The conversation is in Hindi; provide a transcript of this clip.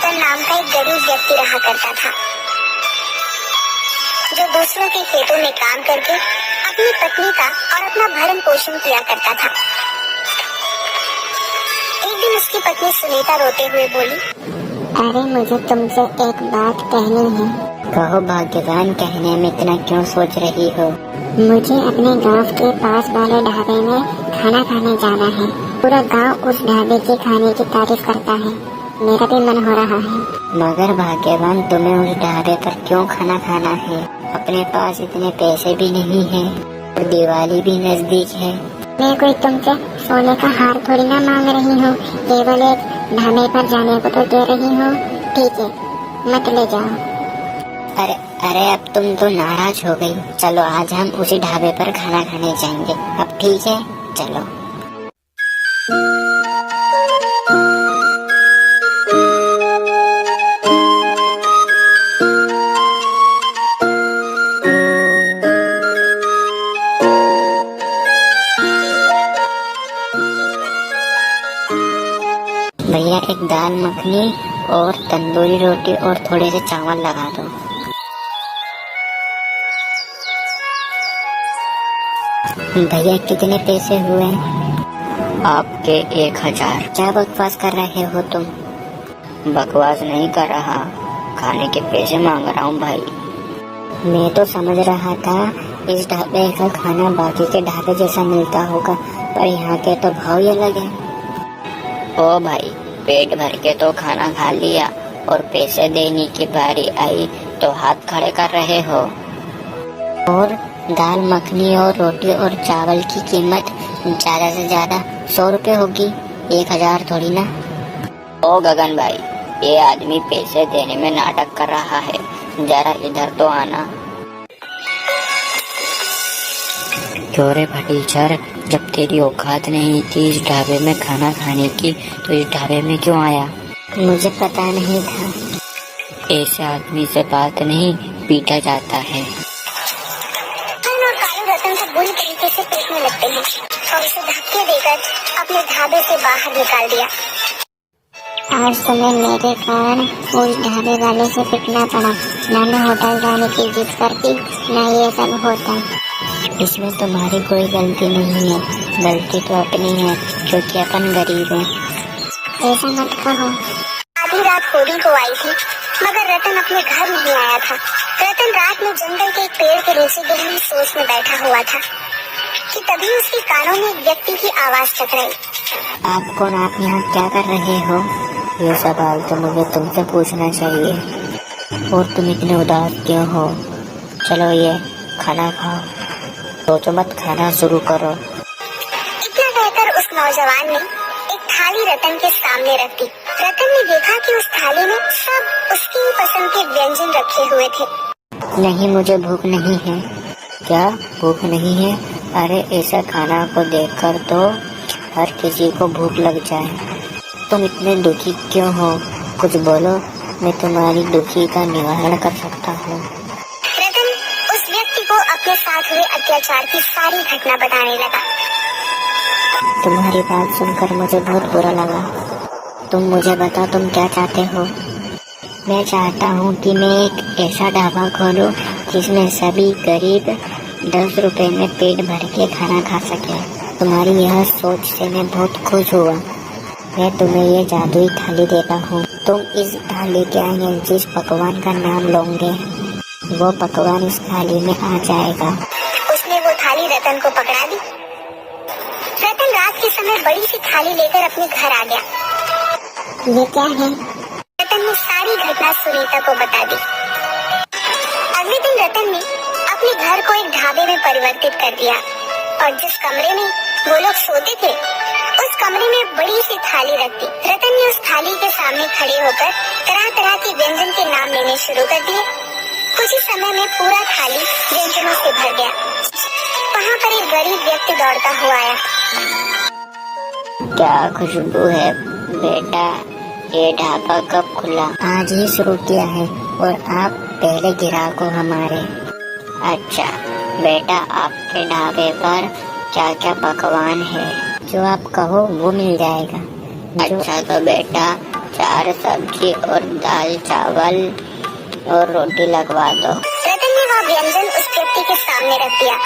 रतन नाम का एक गरीब व्यक्ति रहा करता था, जो दूसरों के खेतों में काम करके अपनी पत्नी का और अपना भरण पोषण किया करता था। एक दिन उसकी पत्नी सुनीता रोते हुए बोली, अरे मुझे तुमसे एक बात कहनी है। कहो भाग्यवान, कहने में इतना क्यों सोच रही हो? मुझे अपने गांव के पास वाले ढाबे में खाना खाने जाना है। पूरा गांव उस ढाबे के खाने की तारीफ करता है, मेरा भी मन हो रहा है। मगर भाग्यवान, तुम्हें उस ढाबे पर क्यों खाना खाना है? अपने पास इतने पैसे भी नहीं हैं और दिवाली भी नजदीक है। मैं कोई तुमसे सोने का हार थोड़ी ना मांग रही हूँ, केवल एक ढाबे पर जाने को तो दे रही हूँ। ठीक है, मत ले जाओ। अरे अब तुम तो नाराज हो गई। चलो आज हम उसी ढाबे पर खाना खाने जाएंगे। अब ठीक है, चलो। भैया, एक दाल मखनी और तंदूरी रोटी और थोड़े से चावल लगा दो। भैया, कितने पैसे हुए? आपके 1000। क्या बकवास कर रहे हो तुम? बकवास नहीं कर रहा, खाने के पैसे मांग रहा हूँ भाई। मैं तो समझ रहा था इस ढाबे का खाना बाकी के ढाबे जैसा मिलता होगा, पर यहाँ के तो भाव ही अलग है। ओ भाई, पेट भर के तो खाना खा लिया और पैसे देने की बारी आई तो हाथ खड़े कर रहे हो। और दाल मखनी और रोटी और चावल की कीमत ज्यादा से ज्यादा 100 रुपए होगी, 1000 थोड़ी ना। ओ गगन भाई, ये आदमी पैसे देने में नाटक कर रहा है, जरा इधर तो आना। क्यों रे फटीचर, जब तेरी औकात नहीं थी इस ढाबे में खाना खाने की तो इस ढाबे में क्यों आया? मुझे पता नहीं था। ऐसे आदमी से बात नहीं, पीटा जाता है। कालू रतन को बुरी तरीके से पीटने लगते हैं और उसे धक्के देकर अपने ढाबे से बाहर निकाल दिया। आज तुम्हें मेरे कारण उस ढाबे वाले से पिटना पड़ा। मैंने होटल जाने की जिद करती, न ये सब होता। इसमें तुम्हारी कोई गलती नहीं है, गलती तो अपनी है क्योंकि अपन गरीब हैं। ऐसा मत कहो। आधी रात होली को आई थी, मगर रतन अपने घर नहीं आया था। रतन रात में जंगल के एक पेड़ के नीचे गहरी सोच में बैठा हुआ था कि तभी उसके कानों में एक व्यक्ति की आवाज टकराई। आप कौन? आप यहाँ क्या कर रहे हो? ये सवाल तो मुझे तुमसे पूछना चाहिए। और तुम इतने उदास क्यों हो? चलो ये खाना खाओ। सोचो मत, खाना शुरू करो। इतना कहकर उस नौजवान ने एक थाली रतन के सामने रख दी। रतन ने देखा कि उस थाली में सब उसकी पसंद के व्यंजन रखे हुए थे। नहीं, मुझे भूख नहीं है। क्या भूख नहीं है? अरे ऐसा खाना को देखकर तो हर किसी को भूख लग जाए। तुम इतने दुखी क्यों हो? कुछ बोलो, मैं तुम्हारी दुखी का निवारण कर सकता हूँ। रतन उस व्यक्ति को अपने साथ हुए अत्याचार की सारी घटना बताने लगा। तुम्हारी बात सुनकर मुझे बहुत बुरा लगा। तुम मुझे बताओ, तुम क्या चाहते हो? मैं चाहता हूँ कि मैं एक ऐसा ढाबा खोलूँ जिसमें सभी गरीब 10 रुपए में पेट भर के खाना खा सके। तुम्हारी यह सोच से मैं बहुत खुश हुआ। मैं तुम्हें ये जादुई थाली देता हूँ। तुम इस थाली के आगे जिस पकवान का नाम लोगे वो पकवान इस थाली में आ जाएगा। उसने वो थाली रतन को पकड़ा दी। रतन रात के समय बड़ी सी थाली लेकर अपने घर आ गया। ये क्या है? रतन ने सारी घटना सुनीता को बता दी। अगले दिन रतन ने अपने घर को एक ढाबे में परिवर्तित कर दिया और जिस कमरे में वो लोग सोते थे उस कमरे में बड़ी सी थाली रख दी। रतन ने उस थाली के सामने खड़े होकर तरह तरह के व्यंजन के नाम लेने शुरू कर दिए। कुछ ही समय में पूरा थाली व्यंजनों से भर गया। वहाँ पर एक गरीब व्यक्ति दौड़ता हुआ आया। क्या खुशबू है बेटा, ये ढाबा कब खुला? आज ही शुरू किया है और आप पहले ग्राहक हो हमारे। अच्छा बेटा, आपके ढाबे पर क्या क्या पकवान है? जो आप कहो वो मिल जाएगा। अच्छा तो बेटा 4 सब्जी और दाल चावल और रोटी लगवा दो। रतन ने वह व्यंजन उस व्यक्ति के सामने रख दिया।